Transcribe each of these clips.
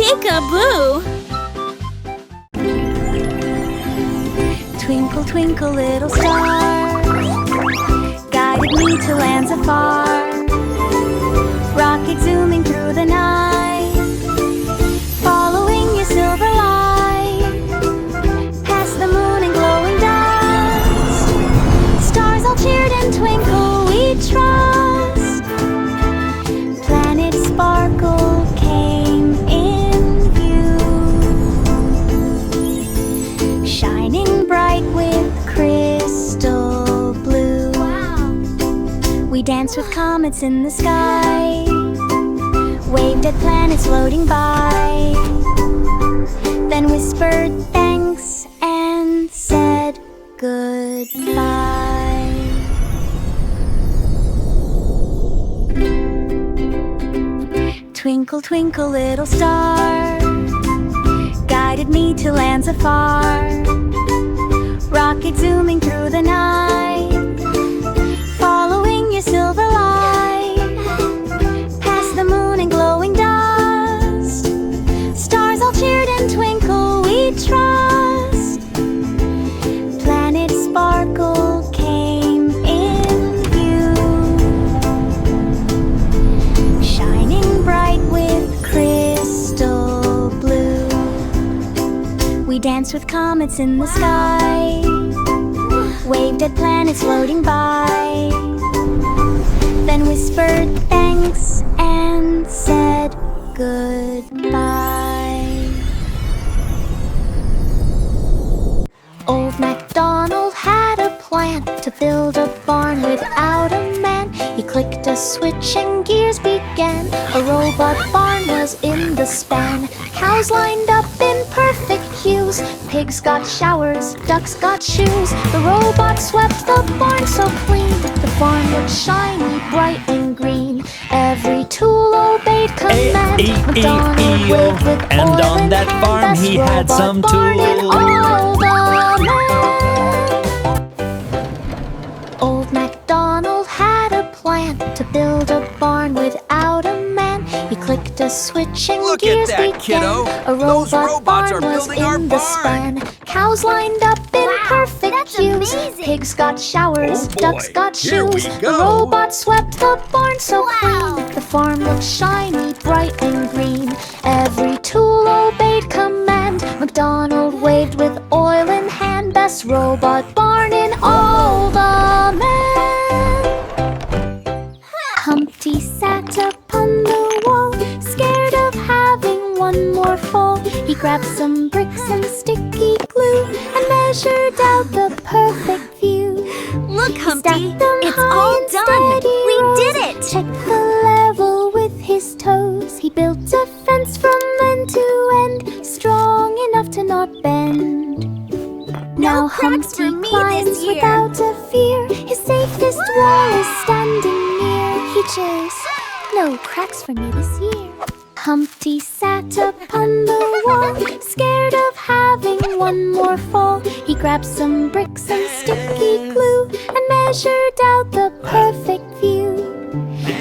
Peek-a-boo! Twinkle, twinkle, little star, guided me to lands afar. Rocket zooming through the night, following your silver light. Past the moon and glowing dust, stars all cheered and twinkle, we trust. Planet sparkle came in view, shining bright with crystal blue. Wow. We danced with comets in the sky, waved at planets floating by, then whispered thanks and said goodbye. Twinkle, twinkle, little star, guided me to lands afar. Rocket zooming through the night, following your silver light. Past the moon and glowing dust, stars all cheered and twinkle, we trust. Planet sparkle came in view, shining bright with crystal blue. We danced with comets in the sky, waved at planets floating by, then whispered thanks and said goodbye. Old MacDonald had a plan to build a barn without a man. He clicked a switch and gears began. A robot barn was in the span. Cows lined up in perfect hues. Pigs got showers, ducks got shoes. The robot swept the barn so clean. The farm looked shiny, bright and green. Every tool obeyed command. MacDonald waved with and oil on in that hand. farm he Best had robot some barn in tools. all the land. Old MacDonald had a plan to build a barn without a man. He clicked a switch and Look at gears that, began. kiddo. A Those robot robots are barn was building our in the barn. span. Cows lined up in perfect that's hues. amazing. Pigs got showers, Oh boy, ducks got here we shoes. The go. robot swept the barn so Wow. clean. The farm looked shiny, bright and green. Every tool obeyed command. MacDonald waved with oil in hand. Best robot barn in all the land. Humpty sat upon the wall, scared of having one more fall. He grabbed some bricks and sticky glue and measured out the perfect view. Look, Humpty, Stacked them it's high all in done. steady We rows. did it. Checked the level with his toes. He built a fence from end to end, strong enough to not bend. Now cracks for Humpty me climbs this year. without a fear. His safest wall is standing near. He cheers, no cracks for me this year. Humpty sat upon the wall, scared of having one more fall. He grabbed some bricks and sticky glue and measured out the perfect view.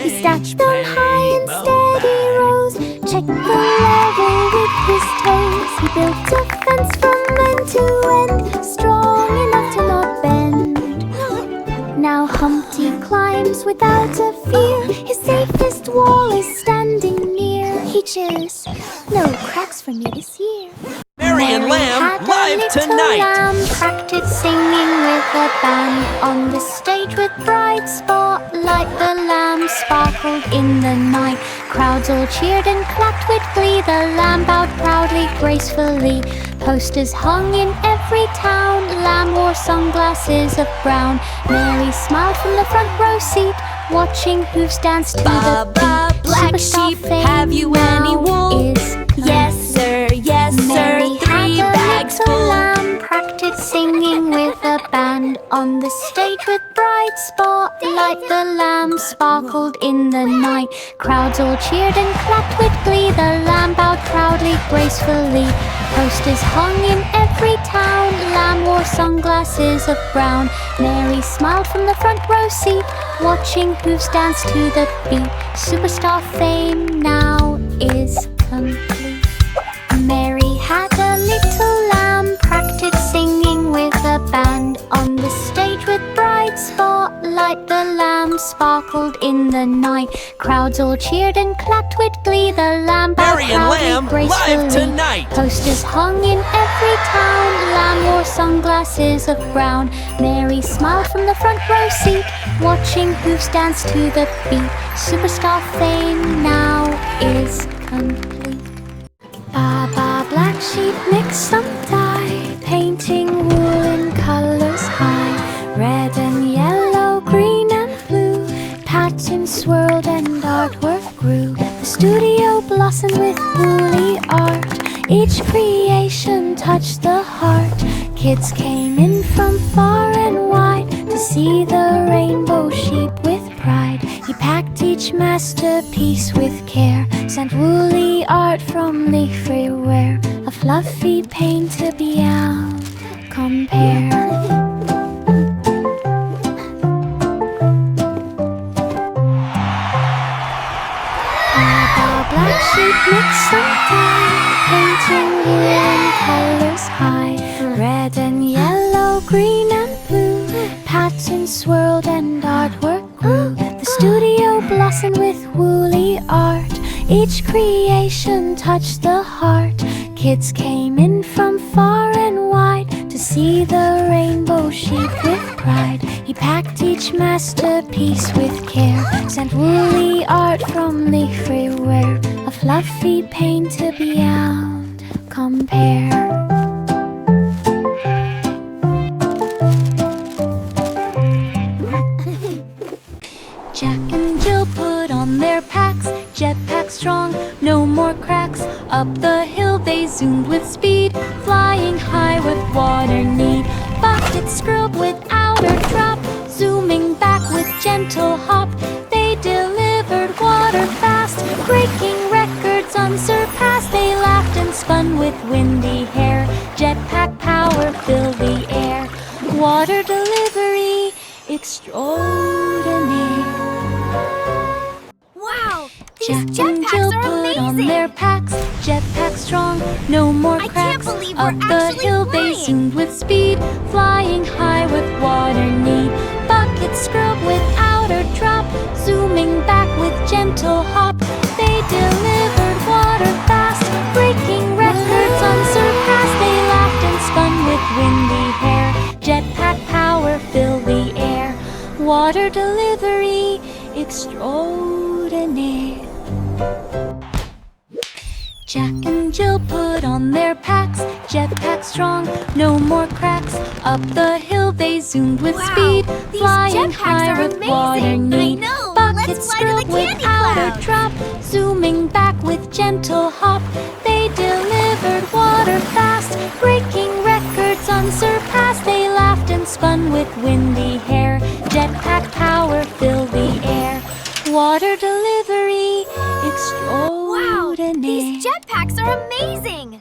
He stacked them high in steady rows, checked the level with his toes. He built a fence from end to end, strong enough to not bend. Now Humpty climbs without a fear. His safest wall is standing near. He cheers, no cracks for me this year. Mary and Lamb had a live little tonight. lamb practiced singing with a band on the stage with bright spotlight. The lamb sparkled in the night. Crowds all cheered and clapped with glee. The lamb bowed proudly, gracefully. Posters hung in every town. Lamb wore sunglasses of brown. Mary smiled from the front row seat, watching hooves dance to the Baba, beat. black Superstar sheep, fame have you any now wool? is Yes, sir, yes, sir. Mary 3 had a bags little full. lamb practiced singing with a band on the stage with bright spotlight. The lamb sparkled in the night. Crowds all cheered and clapped with glee. The lamb bowed proudly, gracefully. Posters hung in every town. Lamb wore sunglasses of brown. Mary smiled from the front row seat, watching hooves dance to the beat. Superstar fame now is complete. lamp sparkled in the night. Crowds all cheered and clapped with glee. The lamb bowed Marion proudly, Lamb gracefully. live tonight. Posters hung in every town. Lamb wore sunglasses of brown. Mary smiled from the front row seat, watching hooves dance to the beat. Superstar fame now is complete. Baba black sheep mixed some dye, painting wool in colors high. Red and yellow, green and blue, patterns swirled and artwork grew. The studio blossomed with woolly art. Each creation touched the heart. Kids came in from far and wide to see the rainbow sheep with pride. He packed each masterpiece with care, sent woolly art from leaf everywhere. A fluffy painter beyond compare. Black sheep mixed some dye, painting wool in colors high. Red and yellow, green and blue, patterns swirled and artwork grew. The studio blossomed with woolly art. Each creation touched the heart. Kids came in from far and wide to see the rainbow sheep with pride. He packed each masterpiece with care, sent woolly art from leaf everywhere. A fluffy painter beyond compare. Jack and Jill put on their packs, jetpack strong, no more cracks. Up the hill they zoomed with speed, flying high with water need. Buckets scrubbed without a drop, zooming back with gentle hop. They delivered water fast, breaking records unsurpassed. They laughed and spun with windy hair, jetpack power filled the air. Water delivery extraordinaire. Wow! Jack These and Jill jetpacks are put on amazing! their packs, jetpack strong, no more I can't cracks. believe we're Up the actually hill they flying. zoomed with speed, flying high with water need. Buckets scrubbed without a drop, zooming back with gentle hop. They delivered water fast, breaking records unsurpassed. They laughed and spun with windy hair, jetpack power filled the air. Water delivery extraordinaire. Jack and Jill put on their packs, jetpack strong, no more cracks. Up the hill they zoomed with speed, These flying jetpacks high are with amazing. water need. I know. Buckets Let's fly to the scrubbed candy without a clouds. drop, zooming back with gentle hop. They delivered water fast, breaking records unsurpassed. They laughed and spun with windy hair, jetpack power filled the air. Water delivery Wow! extraordinaire. These jetpacks are amazing!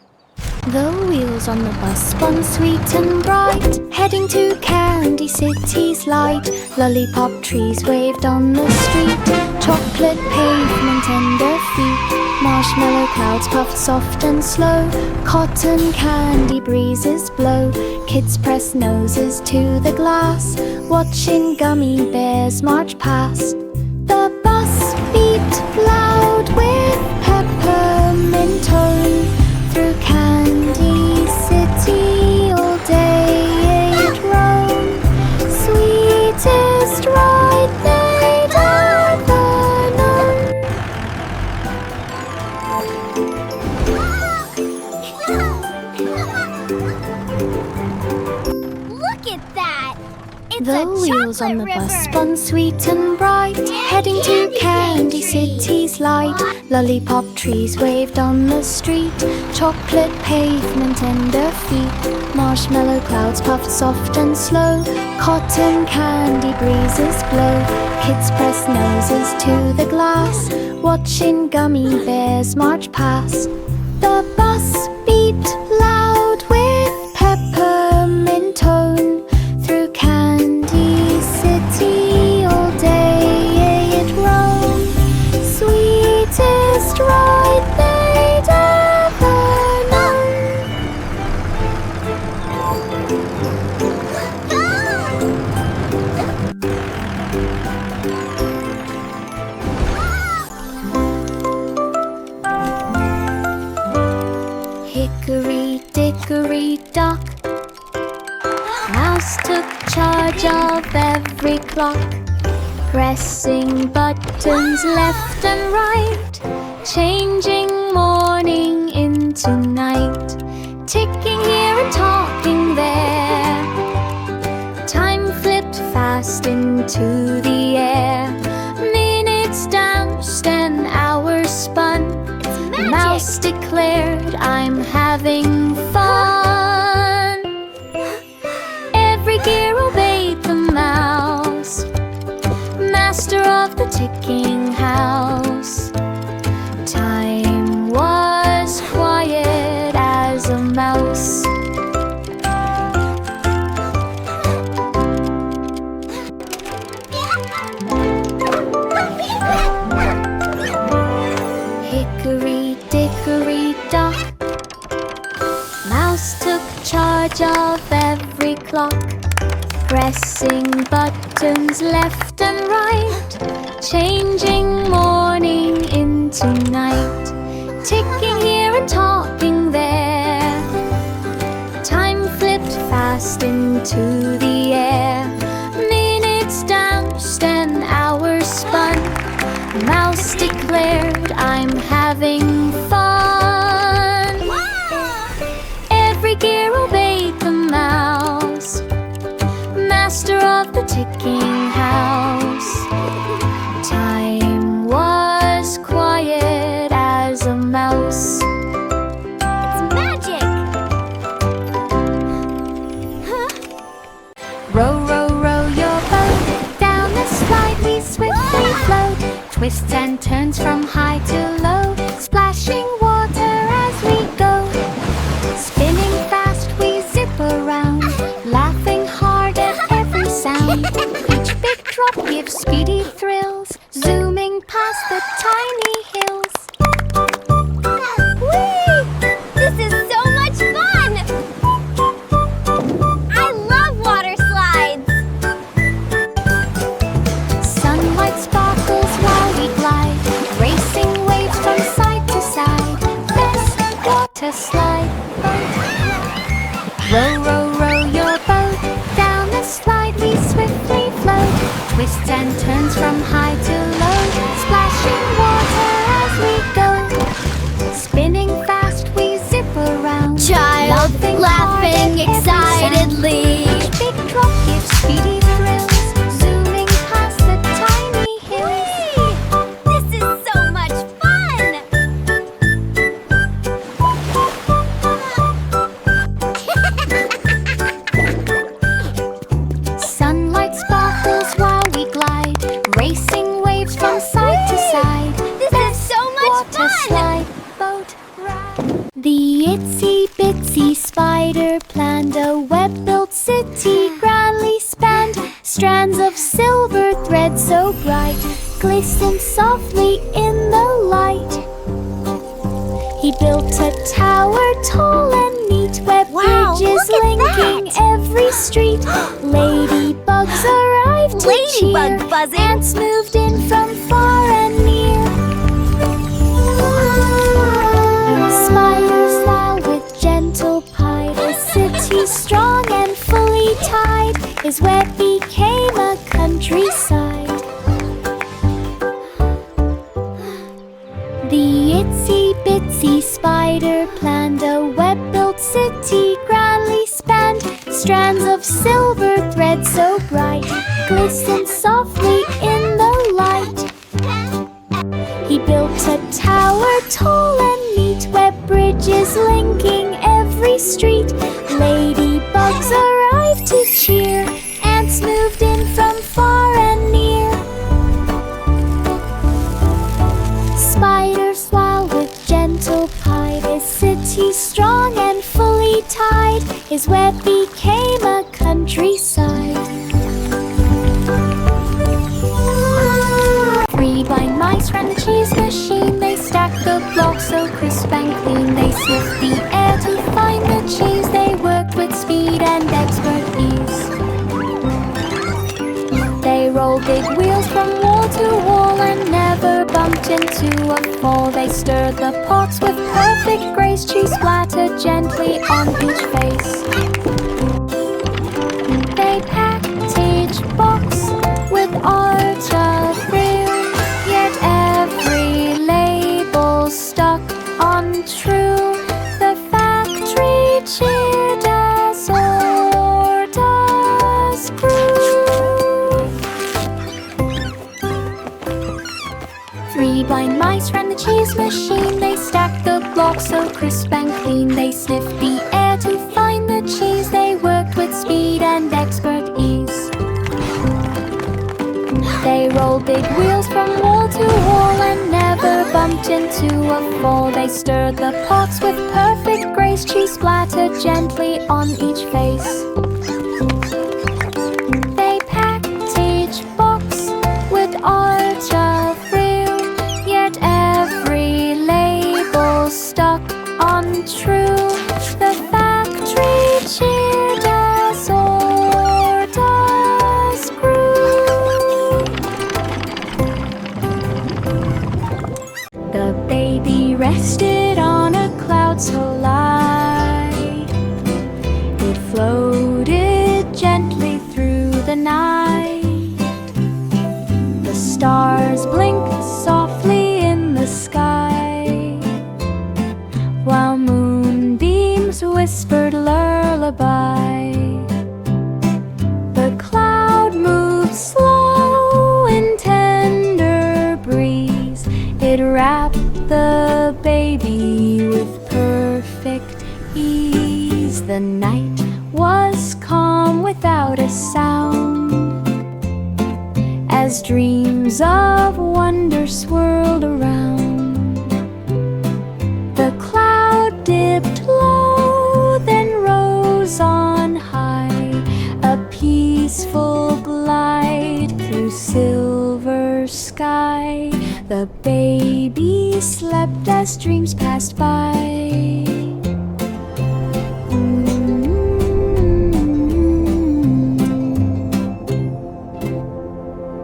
The wheels on the bus spun sweet and bright, heading to Candy City's light. Lollipop trees waved on the street, chocolate pavement under feet. Marshmallow clouds puffed soft and slow, cotton candy breezes blow. Kids press noses to the glass, watching gummy bears march past. The bus beat loud with peppermint tone, through Candy City all day it roamed. Sweetest ride they'd ever known. Look at that! It's The a wheels on the chocolate bus river. spun sweet and bright, heading to Candy City's light. Lollipop trees waved on the street, chocolate pavement under feet. Marshmallow clouds puffed soft and slow, cotton candy breezes blow. Kids press noses to the glass, watching gummy bears march past. The bus beat loud with peppermint tone, through Candy City all day it roamed. Sweetest ride they'd ever known. hickory dock. Mouse took charge of every clock, pressing buttons left and right, changing morning into night, ticking here and talking there. Time flipped fast into the air. Minutes danced and hours spun. Magic. Mouse declared, "I'm having fun." Every gear obeyed the mouse, master of the ticking house. Time was quiet as a mouse. Hickory dickory dock. Mouse took charge of every clock, pressing buttons left and right, changing morning into night, ticking here and talking there. Time flipped fast into the air. Minutes danced and hours spun. Mouse declared, "I'm having fun." Every gear obeyed the mouse, master of the ticking house. Time was quiet as a mouse. It's magic! Row, row, row your boat, down the slide we swiftly float. Twists and turns from high to low, splashing water as we go. Spinning fast we zip around, laughing hard at every sound. Each big drop gives speedy thrills, zooming past the tiny hills. Whee! This is so much fun! I love water slides! Sunlight sparkles while we glide, racing waves from side to side. Best water slide boat. Row, row, row your boat, down the slide we swiftly float. Twists and turns from high to low, splashing water as we go. Spinning fast we zip around, Child laughing excitedly. Each big drop gives speedy thrills, zooming past the tiny hills. This is so much fun! Sunlight sparkles while we glide, racing waves from side to side. This is so much Water fun! slide boat ride. The itsy bitsy spider planned a web-built city, grandly spanned. Strands of silver thread so bright glistened softly in the light. He built a tower tall and neat, web Wow, bridges look at linking that! every street. Ladybugs arrived to Ladybug cheer. buzzing. Ants moved in from far and near. Spiders smile with gentle pride. A city strong and fully tied. His web became a countryside. The itsy bitsy spider planned a web-built city, grandly spanned. Strands of silver thread so bright glistened softly in the light. He built a tower tall and neat, web bridges linking every street. Ladybugs arrived to cheer. Ants moved in from far and near. Spiders smile with gentle pride. His city strong and fully tied. His web became a countryside. 3 blind mice ran the cheese machine. They stacked the blocks so crisp and clean. They sniffed the air to find the cheese. They worked with speed and expert ease. They rolled big wheels from wall to wall and never bumped into to a fall. They stir the pots with perfect grace. Cheese splattered gently on each face. They packed each box with art of real, yet every label stuck untrue. The factory cheered as orders grew. 3 blind mice ran the cheese machine. They stacked the blocks so crisp and clean. They sniffed the air to find the cheese. They worked with speed and expert ease. They rolled big wheels from wall to wall and never bumped into a fall. They stirred the pots with perfect grace. Cheese splattered gently on each face. They packed each box with art of real, yet every label stuck untrue. The factory cheered as orders grew. The baby rested on a cloud so light. It floated gently through the night. The stars blinked softly in the sky, while moonbeams whispered lullaby. The cloud moved slow in tender breeze. It wrapped the baby with perfect ease. The night was calm without a sound, as dreams of wonder swirled around. The cloud dipped low, then rose on high, a peaceful glide through silver sky. The baby slept as dreams passed by.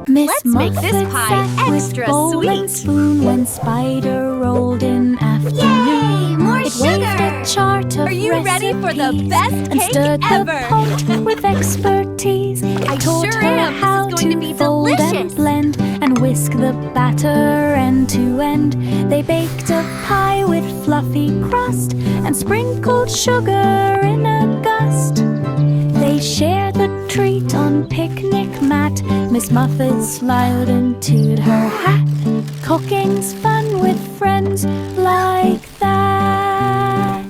Let's make this pie extra bowl and sweet. spoon when Spider rolled in afternoon. Yay, more It waved sugar. a chart of Are you ready for the recipes best and cake stirred ever? the pot with expertise. I taught sure her am. This is how going to be fold delicious. and blend and whisk the batter end to end. They baked a pie with fluffy crust and sprinkled sugar in a gust. They shared the treat on picnic mat. Miss Muffet smiled into her hat. Cooking's fun with friends like that.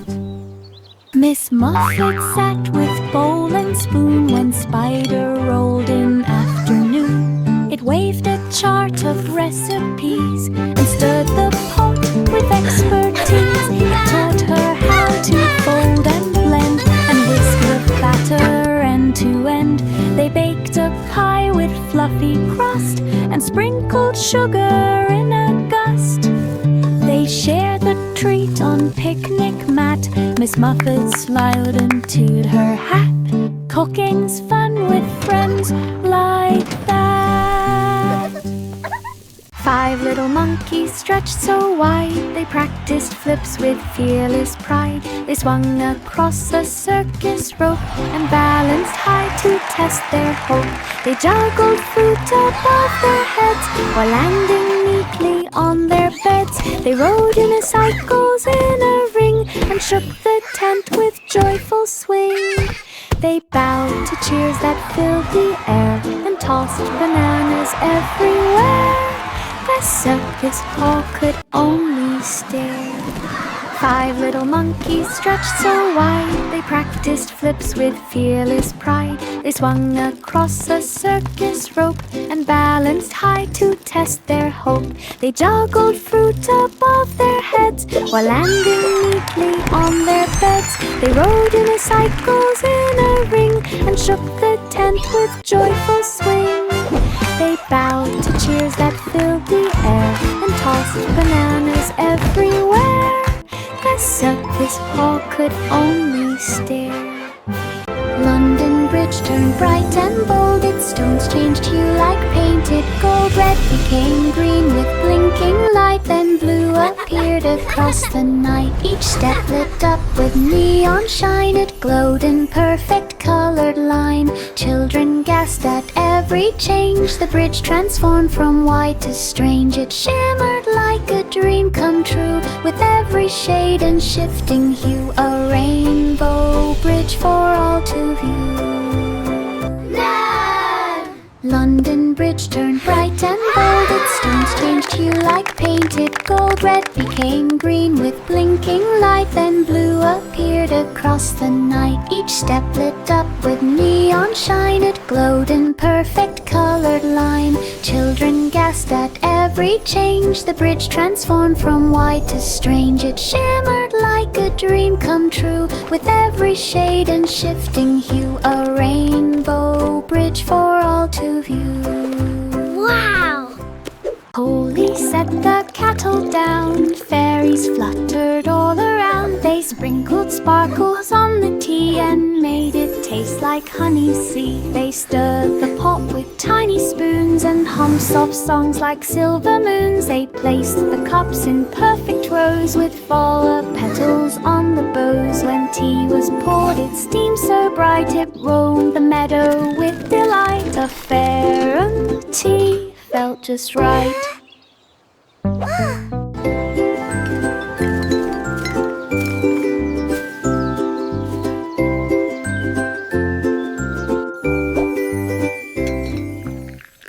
Miss Muffet sat with bowl and spoon when Spider rolled in afternoon. It waved a chart of recipes and stirred the pot with expertise. It taught her how to fold and blend and whisk the batter end to end. They baked a pie with fluffy crust and sprinkled sugar in a gust. They shared the treat on picnic mat. Miss Muffet smiled into her hat. Cooking's fun with friends like that. 5 little monkeys stretched so wide. They practiced flips with fearless pride. They swung across a circus rope and balanced high to test their hope. They juggled fruit above their heads while landing neatly on their beds. They rode unicycles in a ring and shook the tent with joyful swing. They bowed to cheers that filled the air and tossed bananas everywhere. The circus hall could only stare. 5 little monkeys stretched so wide. They practiced flips with fearless pride. They swung across a circus rope and balanced high to test their hope. They juggled fruit above their heads while landing neatly on their beds. They rode unicycles in a ring and shook the tent with joyful swing. They bowed to cheers that filled the air and tossed bananas everywhere. The circus hall could only stare. London Bridge turned bright and bold. Its stones changed hue like painted gold. Red became green with blinking light. Then across the night. Each step lit up with neon shine. It glowed in perfect colored line. Children gasped at every change. The bridge transformed from white to strange. It shimmered like a dream come true, with every shade and shifting hue. A rainbow bridge for all to view. London Bridge turned bright and bold. Its stones changed hue like painted gold. Red became green with blinking light. Then blue appeared across the night. Each step lit up with neon shine. It glowed in perfect colored line. Children gasped at every change. The bridge transformed from white to strange. It shimmered like a dream come true, with every shade and shifting hue. A rainbow bridge for all to view. Wow! Holy set the kettle down. Fairies fluttered all around. They sprinkled sparkles on the tea and made it taste like honey sea. They stirred the pot with tiny spoons and hummed soft songs like silver moons. They placed the cups in perfect rows with flower petals on the bows. When tea was poured, it steamed so bright it roamed the meadow with delight. A fair tea felt just right.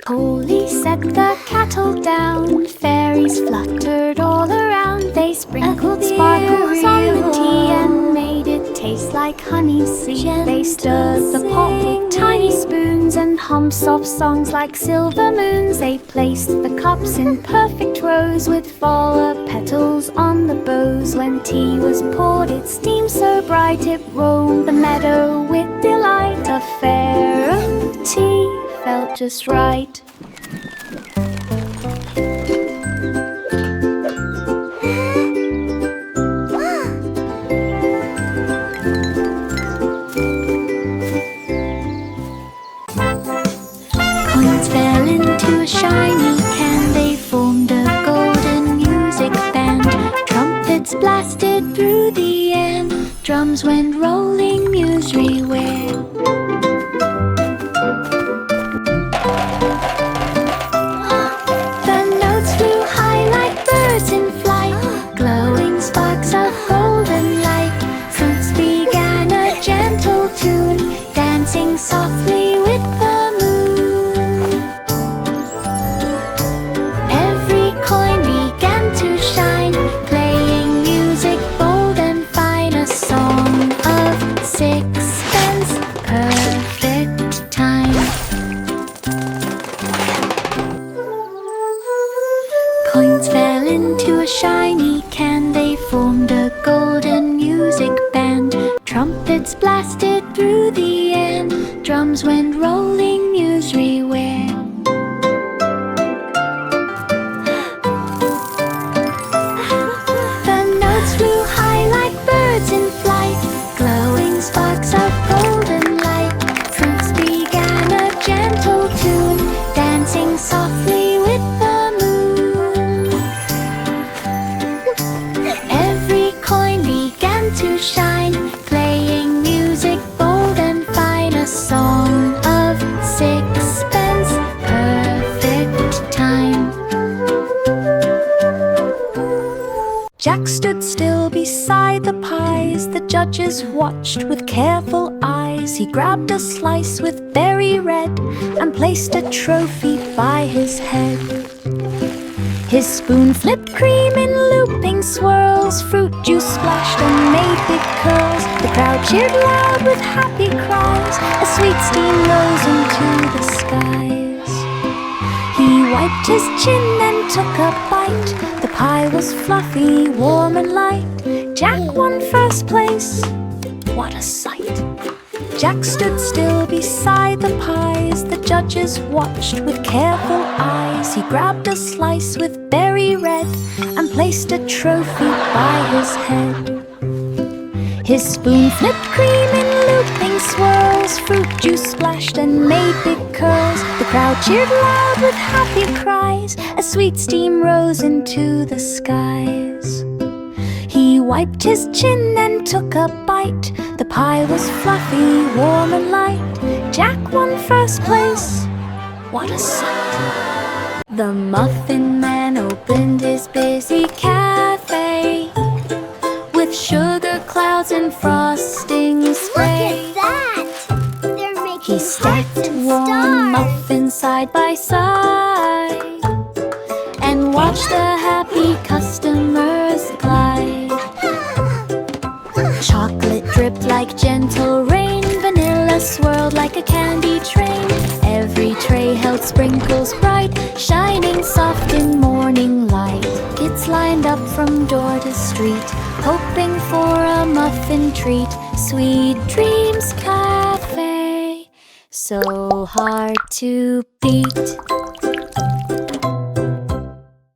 Holy set the kettle down. Fairies fluttered all around. They sprinkled sparkles on the tea and made it taste like honey sea. They stirred the pot with tiny spoons and hummed soft songs like silver moons. They placed the cups in perfect rows with flower petals on the bows. When tea was poured, it steamed so bright it roamed the meadow with delight. A fair tea felt just right. Coins fell into a shiny can. They formed a golden music band. Trumpets blasted through the air. Drums went rolling musry-ware. Softly with the moon. Every coin began to shine, playing music bold and fine. A song of sixpence, perfect time. Coins fell into a shiny can. They formed a golden music band. Trumpets blasted through the air. Drums went rolling musry-ware. The notes flew high like birds in flight, glowing sparks of golden light. Fruits began a gentle tune, dancing softly with the moon. Every coin began to shine, playing music bold and fine. A song of sixpence, perfect time. Jack stood still beside the pies. The judges watched with careful eyes. He grabbed a slice with berry red and placed a trophy by his head. His spoon flipped cream in looping swirls. Fruit juice splashed and made big curls. The crowd cheered loud with happy cries. A sweet steam rose into the skies. He wiped his chin and took a bite. The pie was fluffy, warm and light. Jack won first place. What a sight! Jack stood still beside the pies. The judges watched with careful eyes. He grabbed a slice with berry red and placed a trophy by his head. His spoon flipped cream in looping swirls. Fruit juice splashed and made big curls. The crowd cheered loud with happy cries. A sweet steam rose into the skies. wiped his chin and took a bite. The pie was fluffy, warm and light. Jack won first place. What a sight! The Muffin Man opened his busy cafe with sugar clouds and frosting spray. Look at that! They're making He stacked hearts and warm stars. muffins side by side and watched the happy customers glide. Chocolate dripped like gentle rain, vanilla swirled like a candy train. Every tray held sprinkles bright, shining soft in morning light. Kids lined up from door to street, hoping for a muffin treat. Sweet Dreams Cafe, so hard to beat.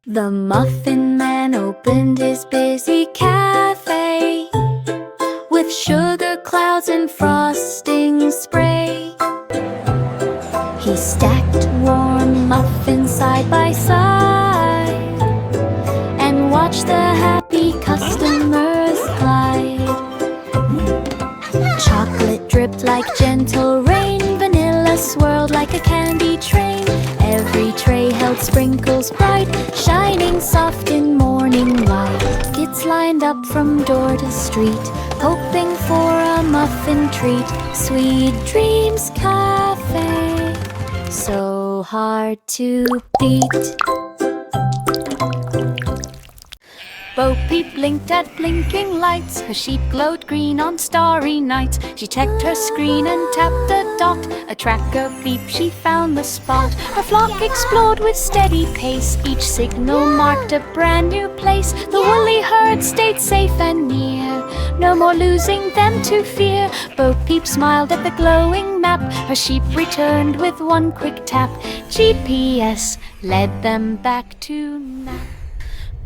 The Muffin Man opened his busy cafe with sugar clouds and frosting spray. He stacked warm muffins side by side and watched the happy customers glide. Chocolate dripped like gentle rain, vanilla swirled like a candy train. Every tray held sprinkles bright, shining soft in morning light. Kids lined up from door to street, hoping for a muffin treat. Sweet Dreams Cafe, so hard to beat. Bo Peep blinked at blinking lights. Her sheep glowed green on starry nights. She checked her screen and tapped a dot. A tracker beep, she found the spot. Her flock explored with steady pace. Each signal marked a brand new place. The woolly herd stayed safe and near. No more losing them to fear. Bo Peep smiled at the glowing map. Her sheep returned with one quick tap. GPS led them back to nap.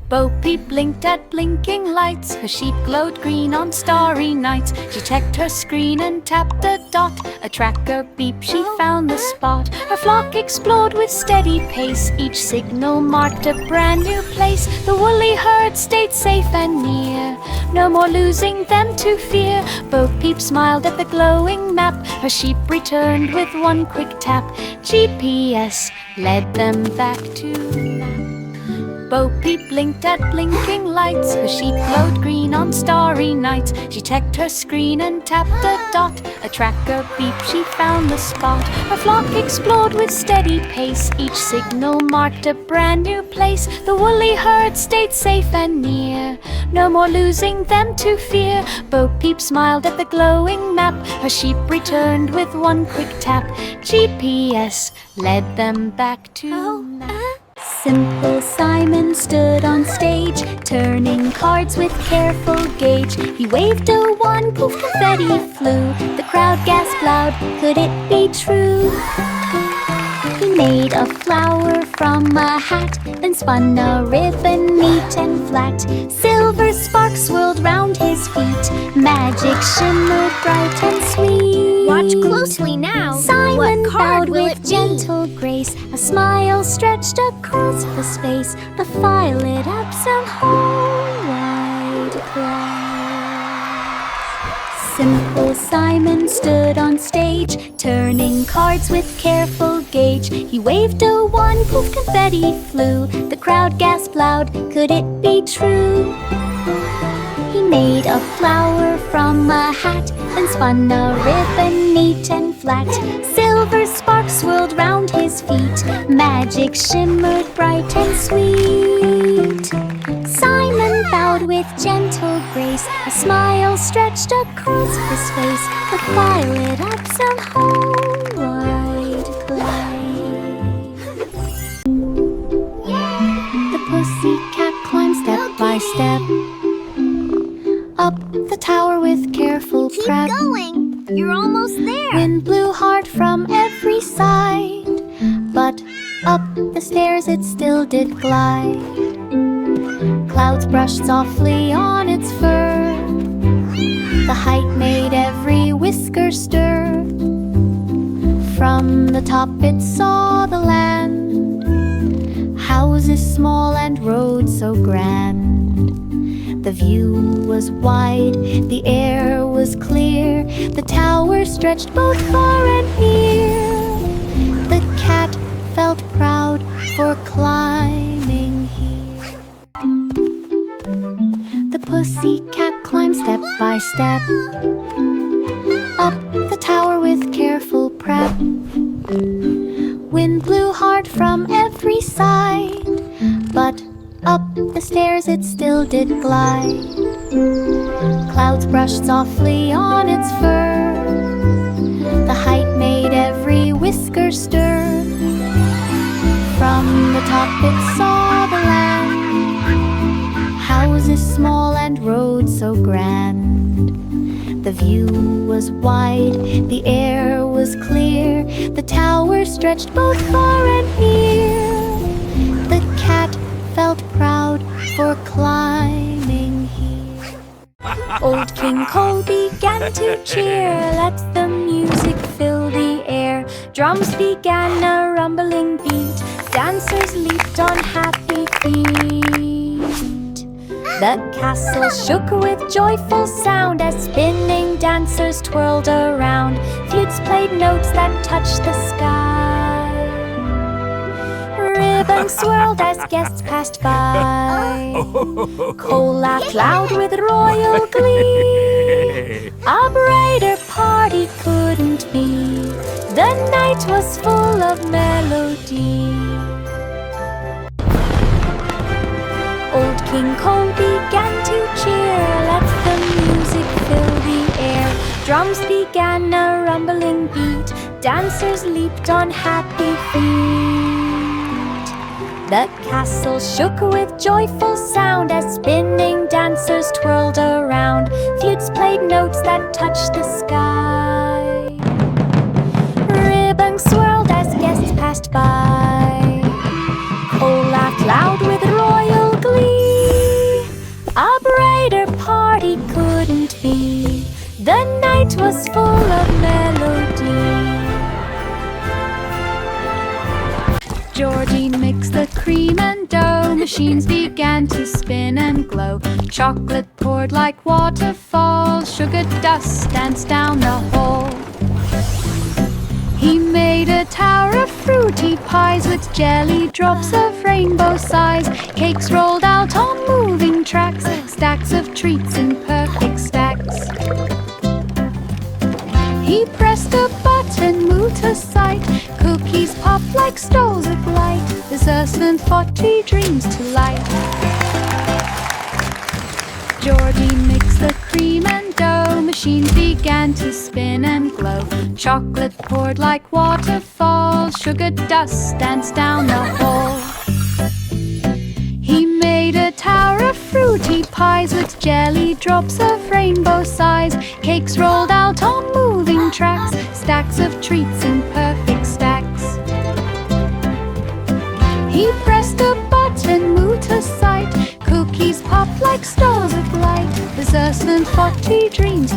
Bo Peep blinked at blinking lights. Her sheep glowed green on starry nights. She checked her screen and tapped a dot. A tracker beep, she found the spot. Her flock explored with steady pace. Each signal marked a brand new place. The woolly herd stayed safe and near. No more losing them to fear. Bo Peep smiled at the glowing map. Her sheep returned with one quick tap. GPS led them back to nap. Bo Peep blinked at blinking lights. Her sheep glowed green on starry nights. She checked her screen and tapped a dot. A tracker beep, she found the spot. Her flock explored with steady pace. Each signal marked a brand new place. The woolly herd stayed safe and near. No more losing them to fear. Bo Peep smiled at the glowing map. Her sheep returned with one quick tap. GPS led them back to nap. Simple Simon stood on stage, turning cards with careful gauge. He waved a wand, poof, confetti flew. The crowd gasped loud, could it be true? He made a flower from a hat, then spun a ribbon neat and flat. Silver sparks swirled round his feet, magic shimmered bright and sweet. Watch closely now. Simon What card bowed will with it be? gentle grace. A smile stretched across the space. The fire lit up some whole wide glass. Simple Simon stood on stage, turning cards with careful gauge. He waved a wand, poof, confetti flew. The crowd gasped loud, could it be true? He made a flower from a hat, then spun a ribbon neat and flat. Silver sparks swirled round his feet, magic shimmered bright and sweet. Simon bowed with gentle grace, a smile stretched across his face. The fire lit up some whole wide glade. The pussycat climbed step by step up the tower with careful Keep prep. going. You're almost there. Wind blew hard from every side, but up the stairs it still did glide. Clouds brushed softly on its fur. The height made every whisker stir. From the top it saw the land, houses small and roads so grand. The view was wide, the air was clear, the tower stretched both far and near. The cat felt proud for climbing here. The pussycat climbed step by step up the tower with careful prep. Wind blew hard from every side, but up the stairs it still did glide. Clouds brushed softly on its fur, the height made every whisker stir. From the top it saw the land, houses small and roads so grand. The view was wide, the air was clear, the tower stretched both far and near. The cat felt proud for climbing here. Old King Cole began to cheer, let the music fill the air. Drums began a rumbling beat, dancers leaped on happy feet. The castle shook with joyful sound as spinning dancers twirled around. Flutes played notes that touched the sky. Ribbons swirled as guests passed by. Cole laughed loud with royal glee. A brighter party couldn't be. The night was full of melody. Old King Cole began to cheer, let the music fill the air. Drums began a rumbling beat, dancers leaped on happy feet. The castle shook with joyful sound as spinning dancers twirled around. Flutes played notes that touched the sky. Ribbons swirled as guests passed by. Cole laughed loud with royal glee. A brighter party couldn't be. The night was full of melody. Georgie mixed the cream and dough. Machines began to spin and glow. Chocolate poured like waterfalls. Sugar dust danced down the hall. He made a tower of fruity pies with jelly drops of rainbow size. Cakes rolled out on moving tracks, stacks of treats in perfect stacks. He pressed a button, moved to sight. Cookies popped like stoles of light. Desserts and forty dreams to light. Georgie mixed the cream and dough. Machines began to spin and glow. Chocolate poured like waterfalls. Sugar dust danced down the hall. He made a tower of fruity pies with jelly drops of rainbow size. Cakes rolled out on moving tracks, stacks of treats in perfect stacks. He pressed a button, moved to sight. Cookies popped like stars of light. Desserts and 40 dreams